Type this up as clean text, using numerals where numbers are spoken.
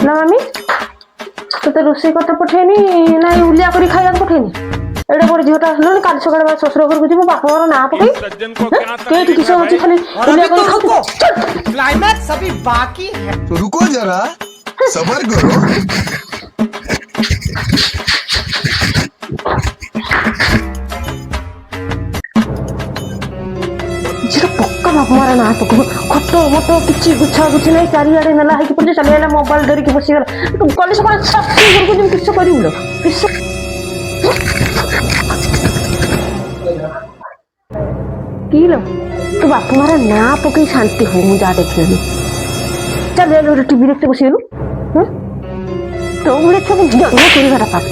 ना मामी तो रोषे करते पठेनी ना उलिया कर खाया पठेनी एडे बड़ झीटा आसलुनि काली सकाଳେ शशुर घर को जीव बाप घर ना पकई के किस होची खाली उलिया कर खाओ क्लाइमैक्स अभी बाकी है। तो रुको जरा सबर करो। पक्का बाप मारा ना तो खट मट कि गुच्छा गुच्छी नहीं चारिड़े नेला है पड़े चल मोबाइल धरिकी बसीगला कल सकाଳେ शशुर घर को जीव किस करूँ किस की लो तो बाप मारा ना पकई शांति हो मुझे जा देख चल टीवी देखते बसीगलु तो भाई सब जन्म कर पाप